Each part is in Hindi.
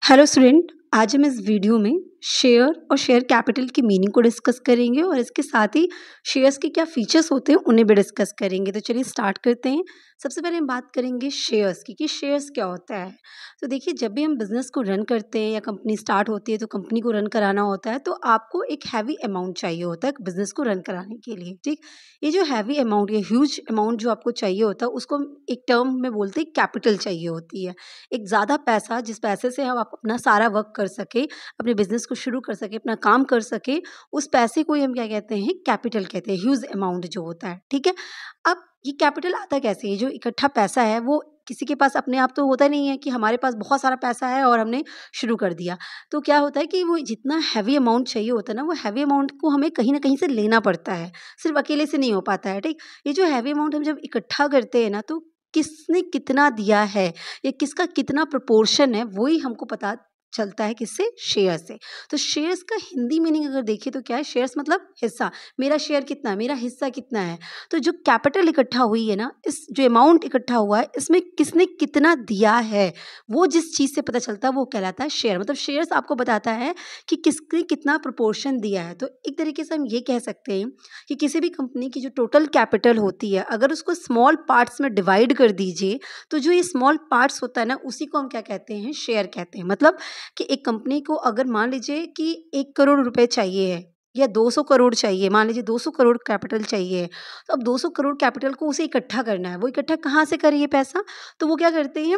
हेलो स्टूडेंट, आज हम इस वीडियो में शेयर और शेयर कैपिटल की मीनिंग को डिस्कस करेंगे और इसके साथ ही शेयर्स के क्या फीचर्स होते हैं उन्हें भी डिस्कस करेंगे। तो चलिए स्टार्ट करते हैं। सबसे पहले हम बात करेंगे शेयर्स की कि शेयर्स क्या होता है। तो देखिए, जब भी हम बिजनेस को रन करते हैं या कंपनी स्टार्ट होती है तो कंपनी को रन कराना होता है, तो आपको एक हैवी अमाउंट चाहिए होता है बिजनेस को रन कराने के लिए। ठीक, ये जो हैवी अमाउंट, ये ह्यूज अमाउंट जो आपको चाहिए होता है, उसको हम एक टर्म में बोलते हैं कैपिटल चाहिए होती है। एक ज़्यादा पैसा, जिस पैसे से हम आप अपना सारा वर्क कर सके, अपने बिजनेस को शुरू कर सके, अपना काम कर सके, उस पैसे को ही हम क्या कहते हैं, कैपिटल कहते हैं, ह्यूज अमाउंट जो होता है। ठीक है, अब ये कैपिटल आता कैसे है? जो इकट्ठा पैसा है वो किसी के पास अपने आप तो होता नहीं है कि हमारे पास बहुत सारा पैसा है और हमने शुरू कर दिया। तो क्या होता है कि वो जितना हैवी अमाउंट चाहिए होता है ना, वो हैवी अमाउंट को हमें कहीं ना कहीं से लेना पड़ता है, सिर्फ अकेले से नहीं हो पाता है। ठीक, ये जो हैवी अमाउंट हम जब इकट्ठा करते हैं ना, तो किसने कितना दिया है या किसका कितना प्रोपोर्शन है, वही हमको पता चलता है किससे? शेयर से। तो शेयर्स का हिंदी मीनिंग अगर देखें तो क्या है? शेयर्स मतलब हिस्सा। मेरा शेयर कितना है, मेरा हिस्सा कितना है। तो जो कैपिटल इकट्ठा हुई है ना, इस जो अमाउंट इकट्ठा हुआ है, इसमें किसने कितना दिया है, वो जिस चीज़ से पता चलता है वो कहलाता है शेयर। मतलब शेयर्स आपको बताता है कि किसने कितना प्रोपोर्शन दिया है। तो एक तरीके से हम ये कह सकते हैं कि किसी भी कंपनी की जो टोटल कैपिटल होती है, अगर उसको स्मॉल पार्ट्स में डिवाइड कर दीजिए, तो जो ये स्मॉल पार्ट्स होता है ना, उसी को हम क्या कहते हैं? शेयर कहते हैं। मतलब कि एक कंपनी को अगर मान लीजिए कि 1 करोड़ रुपए चाहिए है या 200 करोड़ चाहिए, मान लीजिए 200 करोड़ कैपिटल चाहिए, तो अब 200 करोड़ कैपिटल को उसे इकट्ठा करना है। वो इकट्ठा कहाँ से करे ये पैसा? तो वो क्या करते हैं,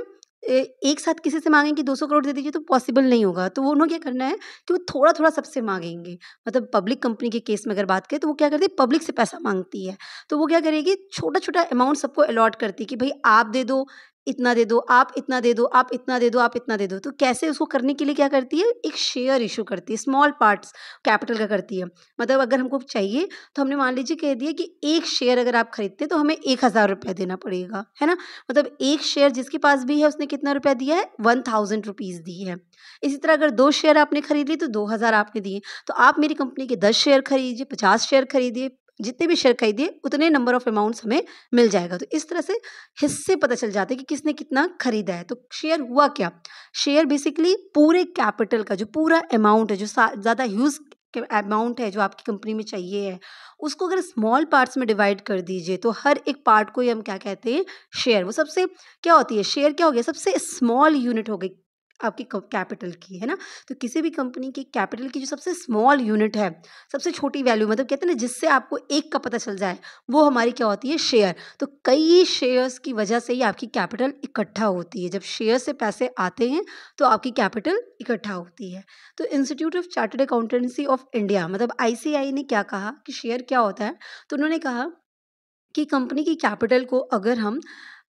एक साथ किसी से मांगेंगे कि 200 करोड़ दे दीजिए, तो पॉसिबल नहीं होगा। तो वो उन्हें क्या करना है कि वो थोड़ा-थोड़ा सबसे माँगेंगे। मतलब पब्लिक कंपनी के केस में अगर बात करें, तो वो क्या करती है, पब्लिक से पैसा माँगती है। तो वो क्या करेगी, छोटा-छोटा अमाउंट सबको अलॉट करती है कि भई आप दे दो, इतना दे दो, आप इतना दे दो, आप इतना दे दो, आप इतना दे दो। तो कैसे उसको करने के लिए क्या करती है, एक शेयर इश्यू करती है, स्मॉल पार्ट्स कैपिटल का करती है। मतलब अगर हमको चाहिए, तो हमने मान लीजिए कह दिया कि 1 शेयर अगर आप खरीदते हैं तो हमें 1000 रुपया देना पड़ेगा, है ना? मतलब 1 शेयर जिसके पास भी है उसने कितना रुपया दिया है? 1000 रुपीज़ दी है। इसी तरह अगर 2 शेयर आपने खरीद ली तो 2000 आपने दिए। तो आप मेरी कंपनी के 10 शेयर खरीदिए, 50 शेयर खरीदिए, जितने भी शेयर खरीदिए उतने नंबर ऑफ अमाउंट्स हमें मिल जाएगा। तो इस तरह से हिस्से पता चल जाते हैं कि किसने कितना खरीदा है। तो शेयर हुआ क्या? शेयर बेसिकली पूरे कैपिटल का जो पूरा अमाउंट है, जो ज़्यादा ह्यूज अमाउंट है जो आपकी कंपनी में चाहिए है, उसको अगर स्मॉल पार्ट्स में डिवाइड कर दीजिए, तो हर एक पार्ट को ही हम क्या कहते हैं? शेयर। वो सबसे क्या होती है, शेयर क्या हो गया, सबसे स्मॉल यूनिट हो गई आपकी कैपिटल की, है ना? तो किसी भी कंपनी की कैपिटल की जो सबसे स्मॉल यूनिट है, सबसे छोटी वैल्यू, मतलब कहते हैं ना, जिससे आपको एक का पता चल जाए, वो हमारी क्या होती है? शेयर। तो कई शेयर्स की वजह से ही आपकी कैपिटल इकट्ठा होती है। जब शेयर से पैसे आते हैं तो आपकी कैपिटल इकट्ठा होती है। तो institute of chartered accountancy of India, मतलब आईसीआई ने क्या कहा कि शेयर क्या होता है? तो उन्होंने कहा कि कंपनी की कैपिटल को अगर हम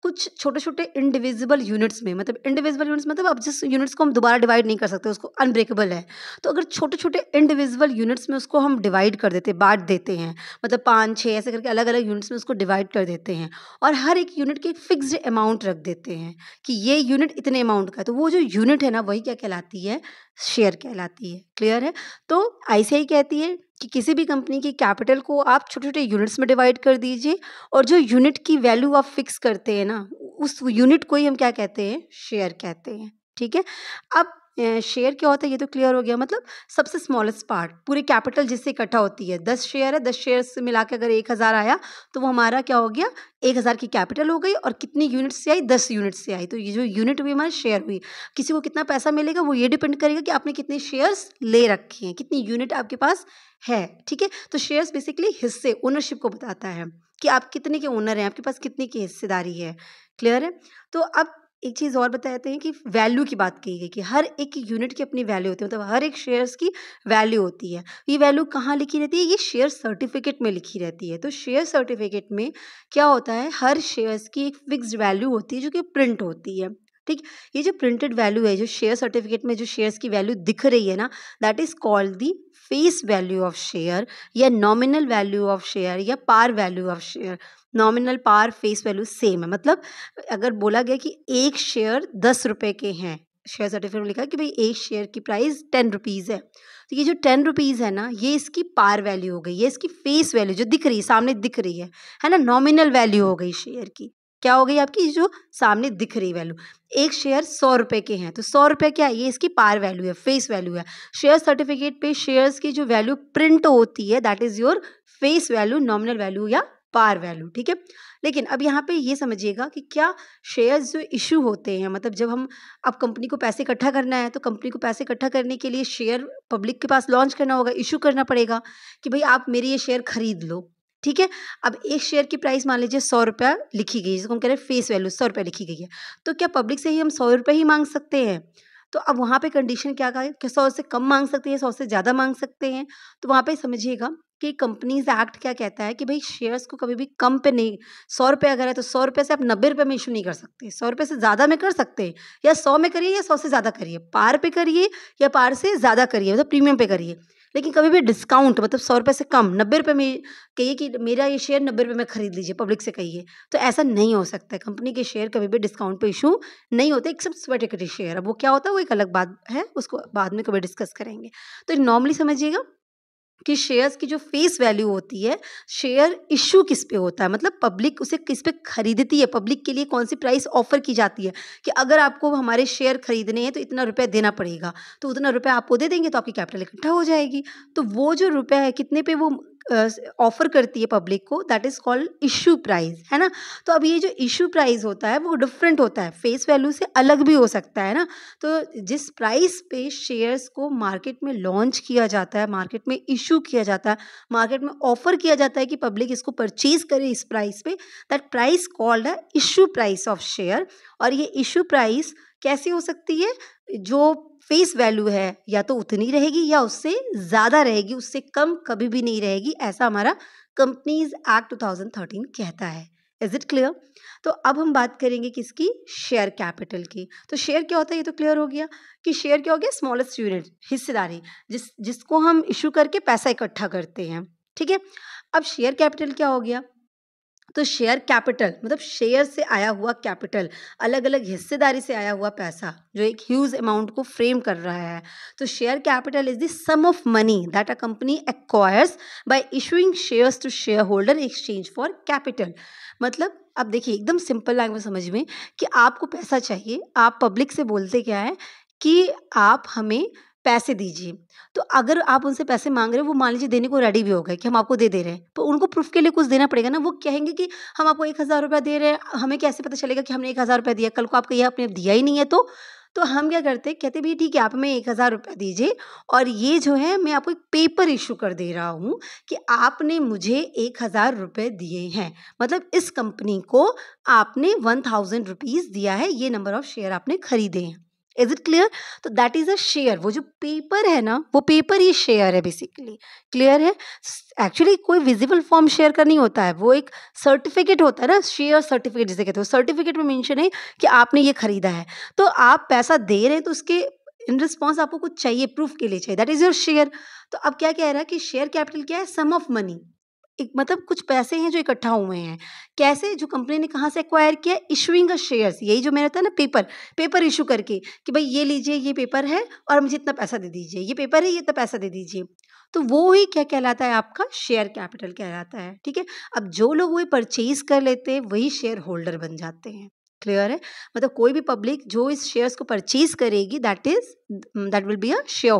कुछ छोटे-छोटे इंडिविजिबल यूनिट्स में, मतलब इंडिविजिबल यूनिट्स मतलब अब जिस यूनिट्स को हम दोबारा डिवाइड नहीं कर सकते, उसको अनब्रेकेबल है। तो अगर छोटे-छोटे इंडिविजिबल यूनिट्स में उसको हम डिवाइड कर देते हैं, बाँट देते हैं, मतलब 5-6 ऐसे करके अलग-अलग यूनिट्स में उसको डिवाइड कर देते हैं और हर एक यूनिट की एक फिक्स्ड अमाउंट रख देते हैं कि ये यूनिट इतने अमाउंट का है। तो वो जो यूनिट है ना, वही क्या कहलाती है? शेयर कहलाती है। क्लियर है? तो आईसीआई कहती है कि किसी भी कंपनी की कैपिटल को आप छोटे-छोटे यूनिट्स में डिवाइड कर दीजिए और जो यूनिट की वैल्यू आप फिक्स करते हैं ना, उस यूनिट को ही हम क्या कहते हैं? शेयर कहते हैं। ठीक है? अब शेयर क्या होता है ये तो क्लियर हो गया। मतलब सबसे स्मॉलेस्ट पार्ट, पूरी कैपिटल जिससे इकट्ठा होती है। 10 शेयर है, 10 शेयर से मिला के अगर 1000 आया, तो वो हमारा क्या हो गया? 1000 की कैपिटल हो गई और कितनी यूनिट से आई? 10 यूनिट से आई। तो ये जो यूनिट हुई हमारी शेयर हुई। किसी को कितना पैसा मिलेगा वो ये डिपेंड करेगा कि आपने कितने शेयर्स ले रखे हैं, कितनी यूनिट आपके पास है। ठीक है? तो शेयर्स बेसिकली हिस्से, ओनरशिप को बताता है कि आप कितने के ओनर हैं, आपके पास कितने की हिस्सेदारी है। क्लियर है? तो अब एक चीज़ और बताते हैं कि वैल्यू की बात की गई कि हर एक यूनिट की अपनी वैल्यू होती है, मतलब हर एक शेयर्स की वैल्यू होती है। ये वैल्यू कहाँ लिखी रहती है? ये शेयर सर्टिफिकेट में लिखी रहती है। तो शेयर सर्टिफिकेट में क्या होता है? हर शेयर्स की एक फिक्स्ड वैल्यू होती है जो कि प्रिंट होती है। ठीक, ये जो प्रिंटेड वैल्यू है, जो शेयर सर्टिफिकेट में जो शेयर्स की वैल्यू दिख रही है ना, that is called the face value of share या नॉमिनल वैल्यू ऑफ शेयर या par value of share. Nominal, par, face value same है। मतलब अगर बोला गया कि एक शेयर 10 रुपए के हैं, शेयर सर्टिफिकेट में लिखा है कि भाई एक शेयर की प्राइस 10 रुपीज़ है, तो ये जो 10 रुपीज़ है ना, ये इसकी पार वैल्यू हो गई, ये इसकी फेस वैल्यू जो दिख रही है, सामने दिख रही है ना, नॉमिनल वैल्यू हो गई शेयर की। क्या हो गई आपकी जो सामने दिख रही वैल्यू। एक शेयर 100 रुपये के हैं तो 100 रुपये क्या है, ये इसकी पार वैल्यू है, फेस वैल्यू है। शेयर सर्टिफिकेट पे शेयर्स की जो वैल्यू प्रिंट होती है that is your face value, nominal value या पार वैल्यू, ठीक है। लेकिन अब यहाँ पे ये समझिएगा कि क्या शेयर्स जो इशू होते हैं, मतलब जब हम अब कंपनी को पैसे इकट्ठा करना है तो कंपनी को पैसे इकट्ठा करने के लिए शेयर पब्लिक के पास लॉन्च करना होगा, इशू करना पड़ेगा कि भाई आप मेरे ये शेयर खरीद लो, ठीक है। अब एक शेयर की प्राइस मान लीजिए 100 रुपया लिखी गई है, जिसको हम कह रहे हैं फेस वैल्यू 100 रुपया लिखी गई है, तो क्या पब्लिक से ही हम 100 रुपये ही मांग सकते हैं? तो अब वहाँ पे कंडीशन क्या कहा है कि 100 से कम मांग सकते हैं, 100 से ज़्यादा मांग सकते हैं। तो वहाँ पे समझिएगा कि कंपनीज एक्ट क्या कहता है कि भाई शेयर्स को कभी भी कम पे नहीं, 100 रुपये अगर है तो 100 रुपये से आप 90 रुपये में इशू नहीं कर सकते, 100 रुपये से ज़्यादा में कर सकते हैं, या 100 में करिए या 100 से ज़्यादा करिए, पार पे करिए या पार से ज़्यादा करिए, मतलब प्रीमियम पे करिए, लेकिन कभी भी डिस्काउंट मतलब 100 रुपये से कम 90 रुपये में कहिए कि मेरा ये शेयर 90 रुपये में खरीद लीजिए, पब्लिक से कहिए, तो ऐसा नहीं हो सकता है। कंपनी के शेयर कभी भी डिस्काउंट पे इशू नहीं होते एक्सेप्ट स्वेट इक्विटी शेयर। अब वो क्या होता है वो एक अलग बात है, उसको बाद में कभी डिस्कस करेंगे। तो नॉर्मली समझिएगा कि शेयर्स की जो फेस वैल्यू होती है, शेयर इशू किस पे होता है, मतलब पब्लिक उसे किस पे खरीदती है, पब्लिक के लिए कौन सी प्राइस ऑफर की जाती है कि अगर आपको हमारे शेयर खरीदने हैं तो इतना रुपया देना पड़ेगा, तो उतना रुपया आपको दे देंगे तो आपकी कैपिटल इकट्ठा हो जाएगी। तो वो जो रुपया है कितने पे वो ऑफर करती है पब्लिक को, that is called issue price, है ना। तो अब ये जो इशू प्राइस होता है वो डिफरेंट होता है, फेस वैल्यू से अलग भी हो सकता है ना। तो जिस प्राइस पे शेयर्स को मार्केट में लॉन्च किया जाता है, मार्केट में इशू किया जाता है, मार्केट में ऑफर किया जाता है कि पब्लिक इसको परचेज करे इस प्राइस पे, दैट प्राइस कॉल्ड है इशू प्राइस ऑफ शेयर। और ये इशू प्राइस कैसी हो सकती है, जो फेस वैल्यू है या तो उतनी रहेगी या उससे ज़्यादा रहेगी, उससे कम कभी भी नहीं रहेगी, ऐसा हमारा कंपनीज एक्ट 2013 कहता है। Is it clear? तो अब हम बात करेंगे किसकी, शेयर कैपिटल की। तो शेयर क्या होता है ये तो क्लियर हो गया कि शेयर क्या हो गया, स्मॉलेस्ट यूनिट, हिस्सेदारी, जिसको हम इशू करके पैसा इकट्ठा करते हैं, ठीक है। अब शेयर कैपिटल क्या हो गया, तो शेयर कैपिटल मतलब शेयर से आया हुआ कैपिटल, अलग अलग हिस्सेदारी से आया हुआ पैसा जो एक ह्यूज अमाउंट को फ्रेम कर रहा है। तो share capital is the sum of money that a company acquires by issuing shares to share holder exchange for capital. मतलब अब देखिए एकदम सिंपल लैंग्वेज समझ में कि आपको पैसा चाहिए, आप पब्लिक से बोलते क्या है कि आप हमें पैसे दीजिए, तो अगर आप उनसे पैसे मांग रहे हो, वो मान लीजिए देने को रेडी भी हो गए कि हम आपको दे दे रहे हैं, तो उनको प्रूफ के लिए कुछ देना पड़ेगा ना। वो कहेंगे कि हम आपको 1000 रुपया दे रहे हैं, हमें कैसे पता चलेगा कि हमने 1000 रुपया दिया, कल को आपको ये आपने दिया ही नहीं है तो हम क्या करते हैं, कहते भी ठीक है आप हमें 1000 रुपया दीजिए और ये जो है मैं आपको एक पेपर इशू कर दे रहा हूँ कि आपने मुझे 1000 रुपये दिए हैं, मतलब इस कंपनी को आपने 1000 रुपीज़ दिया है, ये नंबर ऑफ शेयर आपने खरीदे हैं। Is it clear? तो दैट इज अ शेयर, वो जो पेपर है ना वो पेपर ही शेयर है बेसिकली। क्लियर है? एक्चुअली कोई विजिबल फॉर्म शेयर का नहीं होता है, वो एक सर्टिफिकेट होता है ना, शेयर सर्टिफिकेट जिसे कहते हो। सर्टिफिकेट में मेंशन है कि आपने ये खरीदा है, तो आप पैसा दे रहे हैं तो उसके इन रिस्पॉन्स आपको कुछ चाहिए, प्रूफ के लिए चाहिए, दैट इज योर शेयर। तो अब क्या कह रहा है कि शेयर कैपिटल क्या है, सम ऑफ मनी, एक मतलब कुछ पैसे हैं जो इकट्ठा हुए हैं। कैसे, जो कंपनी ने कहाँ से एक्वायर किया, इशूइंग अ शेयर्स, यही जो मैंने था ना पेपर इशू करके कि भाई ये लीजिए ये पेपर है और मुझे इतना पैसा दे दीजिए, ये पेपर है ये इतना पैसा दे दीजिए, तो वो ही क्या कहलाता है, आपका शेयर कैपिटल कहलाता है, ठीक है। अब जो लोग वो परचेज कर लेते हैं वही शेयर होल्डर बन जाते हैं। क्लियर है? मतलब कोई भी पब्लिक जो इस शेयर्स को परचेज करेगी that will be a share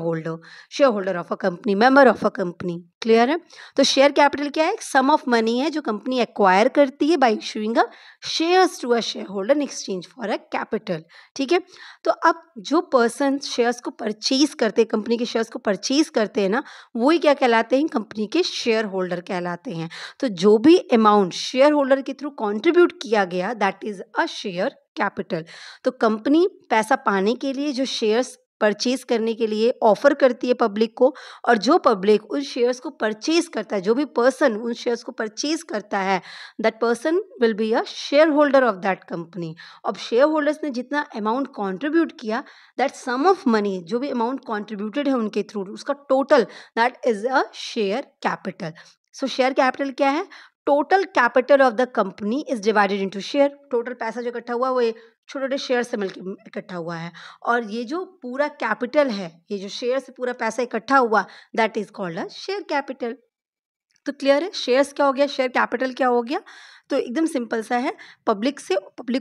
holder of a company, member of a company. Clear है? तो शेयर कैपिटल क्या है, सम ऑफ मनी है जो कंपनी एक्वायर करती है by issuing a shares to a share holder in exchange for a capital, ठीक है। तो अब जो पर्सन शेयर्स को परचेज करते हैं, कंपनी के शेयर्स को परचेज करते हैं ना, वही क्या कहलाते हैं, कंपनी के शेयर होल्डर कहलाते हैं। तो जो भी अमाउंट शेयर होल्डर के थ्रू कंट्रीब्यूट किया गया that is a share capital. तो कंपनी पैसा पाने के लिए जो शेयर्स परचेज करने के लिए ऑफर करती है पब्लिक को, और जो पब्लिक उन शेयर्स को परचेज करता है, जो भी पर्सन उन शेयर्स को परचेज करता है, that person will be a share holder of that company. अब शेयर होल्डर्स ने जितना अमाउंट कंट्रीब्यूट किया, दैट सम ऑफ मनी, जो भी अमाउंट कंट्रीब्यूटेड है उनके थ्रू, उसका total, that is a share capital. So share capital क्या है, total capital of the company is divided into share. Total पैसा जो इकट्ठा हुआ वो छोटे छोटे शेयर से मिलकर इकट्ठा हुआ है, और ये जो पूरा कैपिटल है, ये जो शेयर से पूरा पैसा इकट्ठा हुआ, that is called a share capital. तो क्लियर है, शेयर्स क्या हो गया, शेयर कैपिटल क्या हो गया। तो एकदम सिंपल सा है, पब्लिक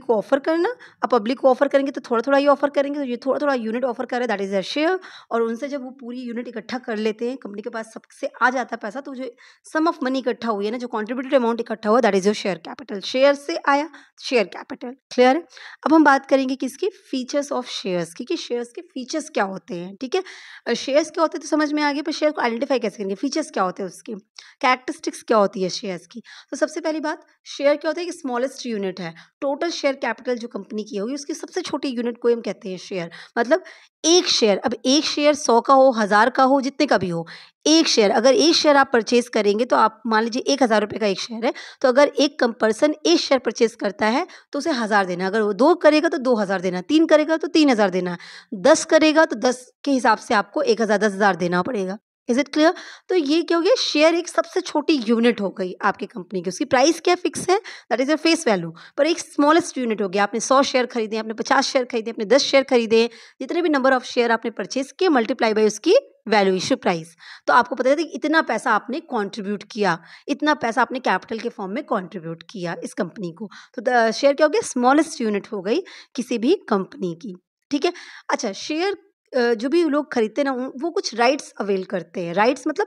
को ऑफर करना। अब पब्लिक को ऑफर करेंगे तो थोड़ा थोड़ा ही ऑफर करेंगे, तो ये थोड़ा थोड़ा यूनिट ऑफर कर रहे हैं, दैट इज अ शेयर। और उनसे जब वो पूरी यूनिट इकट्ठा कर लेते हैं, कंपनी के पास सबसे आ जाता है पैसा, तो जो सम ऑफ मनी इकट्ठा हुई है ना, जो कॉन्ट्रीब्यूटेड अमाउंट इकट्ठा हुआ, that is your share capital. Share से आया शेयर कैपिटल। क्लियर है? अब हम बात करेंगे किसकी, फीचर्स ऑफ शेयर्स की, कि शेयर्स के फीचर्स क्या होते हैं। ठीक है, शेयर्स क्या होते हैं तो समझ में आ गया, पर शेयर को आइडेंटिफाई कैसे करेंगे, फीचर्स क्या होते हैं उसके, कैरेक्टरिस्टिक्स क्या होती है शेयर्स की। तो सबसे पहली बात, शेयर क्या होता है कि स्मॉलेस्ट यूनिट है, टोटल शेयर कैपिटल जो कंपनी की होगी उसकी सबसे छोटी यूनिट को हम कहते हैं शेयर। मतलब एक शेयर, अब एक शेयर 100 का हो, 1000 का हो, जितने का भी हो, एक शेयर, अगर एक शेयर आप परचेज करेंगे तो आप मान लीजिए 1000 रुपये का एक शेयर है, तो अगर एक पर्सन एक शेयर परचेज करता है तो उसे 1000 देना, अगर वो 2 करेगा तो 2000 देना, 3 करेगा तो 3000 देना, 10 करेगा तो 10 के हिसाब से आपको 1000 10,000 देना पड़ेगा। Is it clear? तो ये क्या हो गया, शेयर एक सबसे छोटी यूनिट हो गई आपकी कंपनी की, उसकी प्राइस क्या फिक्स है, that is a face value, पर एक स्मॉलेस्ट यूनिट हो गया। आपने 100 शेयर खरीदे, आपने 50 शेयर खरीदे, आपने 10 शेयर खरीदे, जितने भी नंबर ऑफ शेयर आपने परचेज किए, मल्टीप्लाई बाय उसकी वैल्यू, इशू प्राइस, तो आपको पता चलता है कि इतना पैसा आपने कंट्रीब्यूट किया, इतना पैसा आपने कैपिटल के फॉर्म में कंट्रीब्यूट किया इस कंपनी को। तो शेयर क्या हो गया, स्मॉलेस्ट यूनिट हो गई किसी भी कंपनी की। ठीक है, अच्छा, शेयर जो भी लोग खरीदते हैं ना, वो कुछ राइट्स अवेल करते हैं। राइट्स मतलब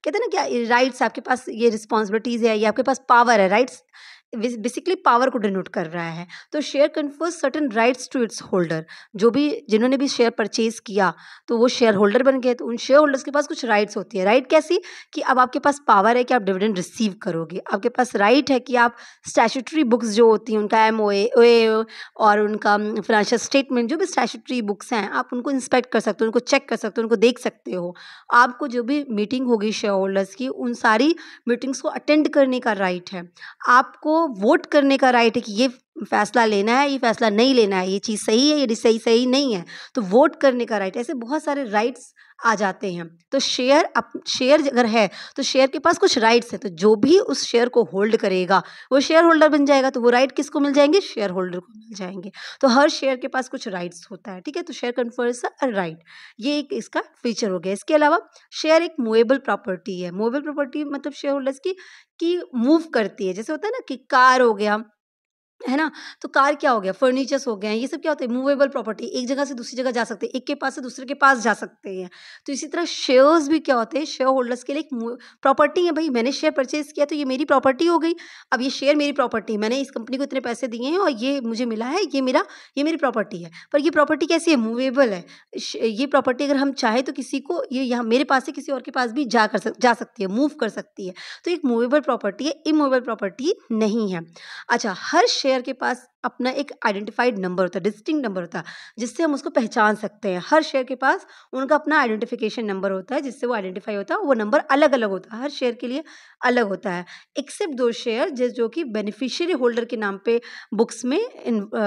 कहते हैं ना, क्या राइट्स, आपके पास ये रिस्पॉन्सिबिलिटीज है, ये आपके पास पावर है। राइट्स बेसिकली पावर को डिनोट कर रहा है। तो share confers certain rights to its holder, जो भी जिन्होंने भी शेयर परचेज किया तो वो शेयर होल्डर बन गए, तो उन शेयर होल्डर्स के पास कुछ राइट्स होती है। राइट कैसी, कि अब आपके पास पावर है कि आप डिविडेंड रिसीव करोगे, आपके पास राइट है कि आप स्टैट्यूटरी बुक्स जो होती हैं, उनका MOA और उनका फाइनेंशियल स्टेटमेंट, जो भी स्टैट्यूटरी बुक्स हैं, आप उनको इंस्पेक्ट कर सकते हो, उनको चेक कर सकते हो, उनको देख सकते हो। आपको जो भी मीटिंग होगी शेयर होल्डर्स की, उन सारी मीटिंग्स को अटेंड करने का राइट है। आपको वोट करने का राइट है कि ये फैसला लेना है, ये फैसला नहीं लेना है, ये चीज़ सही है, ये सही नहीं है, तो वोट करने का राइट। ऐसे बहुत सारे राइट्स आ जाते हैं। तो शेयर अगर है तो शेयर के पास कुछ राइट्स हैं, तो जो भी उस शेयर को होल्ड करेगा वो शेयर होल्डर बन जाएगा, तो वो राइट किसको मिल जाएंगे, शेयर होल्डर को मिल जाएंगे। तो हर शेयर के पास कुछ राइट्स होता है। ठीक है, तो शेयर कन्फर्स अ राइट, ये एक इसका फीचर हो गया। इसके अलावा शेयर एक मूवेबल प्रॉपर्टी है। मूवेबल प्रॉपर्टी मतलब शेयर होल्डर्स की मूव करती है, जैसे होता है ना कि कार हो गया, है ना, तो कार क्या हो गया, फर्नीचर्स हो गए हैं, ये सब क्या होते हैं, मूवेबल प्रॉपर्टी, एक जगह से दूसरी जगह जा सकते हैं, एक के पास से दूसरे के पास जा सकते हैं। तो इसी तरह शेयर्स भी क्या होते हैं, शेयर होल्डर्स के लिए एक प्रॉपर्टी है। भाई मैंने शेयर परचेज किया तो ये मेरी प्रॉपर्टी हो गई। अब ये शेयर मेरी प्रॉपर्टी है, मैंने इस कंपनी को इतने पैसे दिए हैं और ये मुझे मिला है, ये मेरी प्रॉपर्टी है। पर ये प्रॉपर्टी कैसी है, मूवेबल है। ये प्रॉपर्टी अगर हम चाहें तो किसी को, ये यहाँ मेरे पास से किसी और के पास भी जा सकती है, मूव कर सकती है। तो एक मूवेबल प्रॉपर्टी है, इमूवेबल प्रॉपर्टी नहीं है। अच्छा, हर शेयर के पास अपना एक आइडेंटिफाइड नंबर होता है, डिस्टिंक्ट नंबर होता है, जिससे हम उसको पहचान सकते हैं। हर शेयर के पास उनका अपना आइडेंटिफिकेशन नंबर होता है, जिससे वो आइडेंटिफाई होता है। वो नंबर अलग अलग होता है, हर शेयर के लिए अलग होता है, एक्सेप्ट दो शेयर जो कि बेनिफिशियरी होल्डर के नाम पे बुक्स में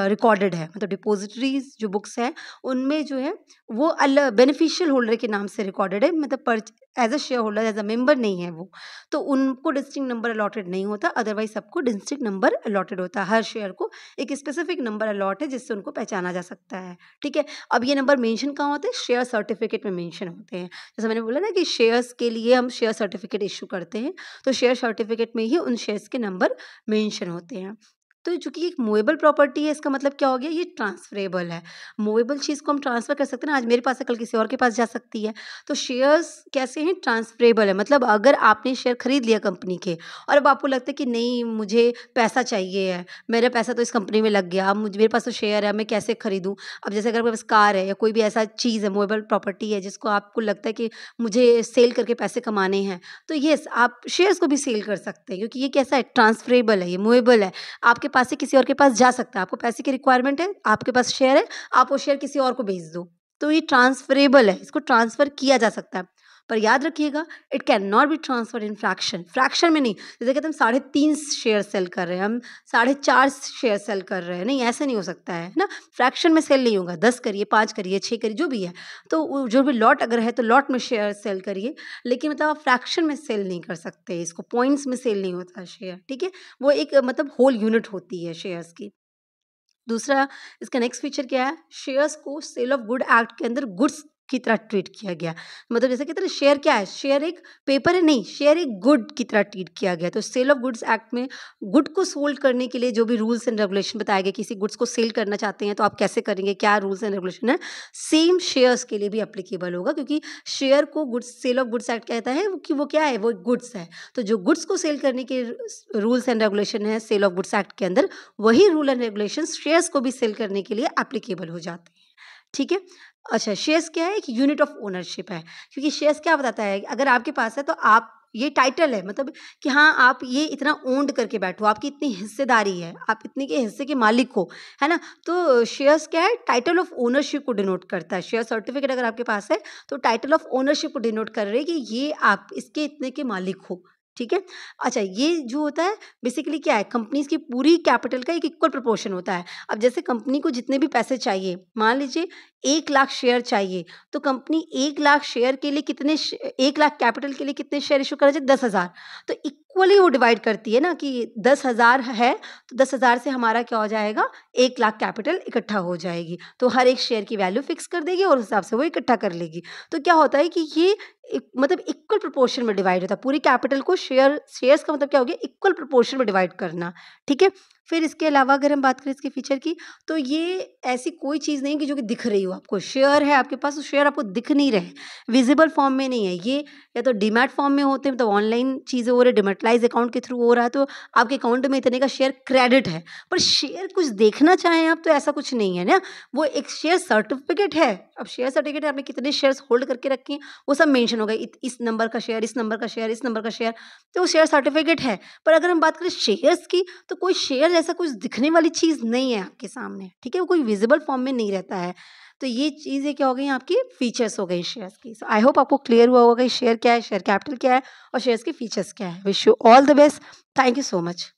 रिकॉर्डेड है। मतलब डिपोजिटरीज जो बुक्स हैं उनमें जो है वो अलग बेनिफिशियल होल्डर के नाम से रिकॉर्डेड है, मतलब as a share holder, as a member नहीं है वो, तो उनको डिस्टिंक्ट नंबर अलॉटेड नहीं होता। अदरवाइज सबको डिस्टिंक्ट नंबर अलॉटेड होता है। हर शेयर को एक स्पेसिफिक नंबर अलॉट है जिससे उनको पहचाना जा सकता है। ठीक है, अब ये नंबर मेंशन कहाँ होते हैं, शेयर सर्टिफिकेट में मेंशन होते हैं। जैसे मैंने बोला ना कि शेयर्स के लिए हम शेयर सर्टिफिकेट इशू करते हैं, तो शेयर सर्टिफिकेट में ही उन शेयर्स के नंबर मेंशन होते हैं। तो चूंकि एक मूवेबल प्रॉपर्टी है, इसका मतलब क्या हो गया, ये ट्रांसफरेबल है। मूवेबल चीज़ को हम ट्रांसफर कर सकते हैं ना, आज मेरे पास है कल किसी और के पास जा सकती है। तो शेयर्स कैसे हैं, ट्रांसफरेबल है। मतलब अगर आपने शेयर खरीद लिया कंपनी के और अब आपको लगता है कि नहीं मुझे पैसा चाहिए है, मेरा पैसा तो इस कंपनी में लग गया, अब मेरे पास तो शेयर है, मैं कैसे खरीदूँ। अब जैसे अगर मेरे पास कार है या कोई भी ऐसा चीज़ है, मूवेबल प्रॉपर्टी है, जिसको आपको लगता है कि मुझे सेल करके पैसे कमाने हैं, तो येस आप शेयर्स को भी सेल कर सकते हैं, क्योंकि ये कैसा है, ट्रांसफरेबल है, ये मूवेबल है। आपके पास से किसी और के पास जा सकता है, आपको पैसे की रिक्वायरमेंट है, आपके पास शेयर है, आप वो शेयर किसी और को बेच दो, तो ये ट्रांसफरेबल है, इसको ट्रांसफर किया जा सकता है। पर याद रखिएगा, it can not be transfer in fraction. Fraction में नहीं, जैसे कहते हम 3.5 शेयर सेल कर रहे हैं, हम 4.5 शेयर सेल कर रहे हैं, नहीं ऐसा नहीं हो सकता है ना। फ्रैक्शन में सेल नहीं होगा, 10 करिए, 5 करिए, 6 करिए, जो भी है। तो जो भी लॉट अगर है तो लॉट में शेयर सेल करिए, लेकिन मतलब आप फ्रैक्शन में सेल नहीं कर सकते, इसको पॉइंट्स में सेल नहीं होता शेयर। ठीक है, वो एक मतलब होल यूनिट होती है शेयर्स की। दूसरा, इसका नेक्स्ट फीचर क्या है, शेयर्स को सेल ऑफ गुड एक्ट के अंदर गुड्स की तरह ट्रीट किया गया। मतलब जैसे कहते हैं ना, शेयर क्या है, शेयर एक पेपर है, नहीं, शेयर एक गुड की तरह ट्रीट किया गया। तो सेल ऑफ गुड्स एक्ट में गुड को सोल्ड करने के लिए जो भी रूल्स एंड रेगुलेशन बताए गए, किसी गुड्स को सेल करना चाहते हैं तो आप कैसे करेंगे, क्या रूल्स एंड रेगुलेशन है, सेम शेयर्स के लिए भी एप्लीकेबल होगा, क्योंकि शेयर को goods, sale of goods act कहता है कि वो क्या है, वो गुड्स है। तो जो गुड्स को सेल करने के रूल्स एंड रेगुलेशन है सेल ऑफ गुड्स एक्ट के अंदर, वही रूल एंड रेगुलेशन शेयर्स को भी सेल करने के लिए एप्लीकेबल हो जाते हैं। ठीक है। अच्छा, शेयर्स क्या है, एक यूनिट ऑफ ओनरशिप है, क्योंकि शेयर्स क्या बताता है, अगर आपके पास है तो आप, ये टाइटल है, मतलब कि हाँ आप ये इतना ओन्ड करके बैठो, आपकी इतनी हिस्सेदारी है, आप इतने के हिस्से के मालिक हो, है ना। तो शेयर्स क्या है, टाइटल ऑफ ओनरशिप को डिनोट करता है। शेयर सर्टिफिकेट अगर आपके पास है तो टाइटल ऑफ ओनरशिप को डिनोट कर रहे हैं कि ये आप इसके इतने के मालिक हो। ठीक है। अच्छा, ये जो होता है बेसिकली क्या है, कंपनीज की पूरी कैपिटल का एक इक्वल प्रोपोर्शन होता है। अब जैसे कंपनी को जितने भी पैसे चाहिए, मान लीजिए 1,00,000 शेयर चाहिए, तो कंपनी 1,00,000 शेयर के लिए कितने 1,00,000 कैपिटल के लिए कितने शेयर इशू करना चाहिए, 10,000। तो इक्वली वो डिवाइड करती है ना, कि 10,000 है तो 10,000 से हमारा क्या हो जाएगा, 1,00,000 कैपिटल इकट्ठा हो जाएगी। तो हर एक शेयर की वैल्यू फिक्स कर देगी और उस हिसाब से वो इकट्ठा कर लेगी। तो क्या होता है कि ये मतलब इक्वल प्रोपोर्शन में डिवाइड होता है पूरी कैपिटल को। शेयर्स का मतलब क्या हो गया, इक्वल प्रोपोर्शन में डिवाइड करना। ठीक है। फिर इसके अलावा अगर हम बात करें इसके फीचर की, तो ये ऐसी कोई चीज़ नहीं कि जो कि दिख रही हो आपको। शेयर है आपके पास, तो शेयर आपको दिख नहीं रहे, विजिबल फॉर्म में नहीं है ये, या तो डीमैट फॉर्म में होते हैं, तो ऑनलाइन चीज़ें हो रही है, डिमेटलाइज अकाउंट के थ्रू हो रहा है, तो आपके अकाउंट में इतने का शेयर क्रेडिट है। पर शेयर कुछ देखना चाहें आप तो ऐसा कुछ नहीं है ना, वो एक शेयर सर्टिफिकेट है। अब शेयर सर्टिफिकेट आपने कितने शेयर्स होल्ड करके रखे हैं वो सब मेंशन होगा, इस नंबर का शेयर, इस नंबर का शेयर, इस नंबर का शेयर, तो वो शेयर सर्टिफिकेट है। पर अगर हम बात करें शेयर्स की, तो कोई शेयर ऐसा कुछ दिखने वाली चीज़ नहीं है आपके सामने। ठीक है, वो कोई विजिबल फॉर्म में नहीं रहता है। तो ये चीज़ें क्या हो गई, आपकी फीचर्स हो गई शेयर्स की। सो आई होप आपको क्लियर हुआ होगा कि शेयर क्या है, शेयर कैपिटल क्या है और शेयर्स के फीचर्स क्या है। Wish you all the best. Thank you so much.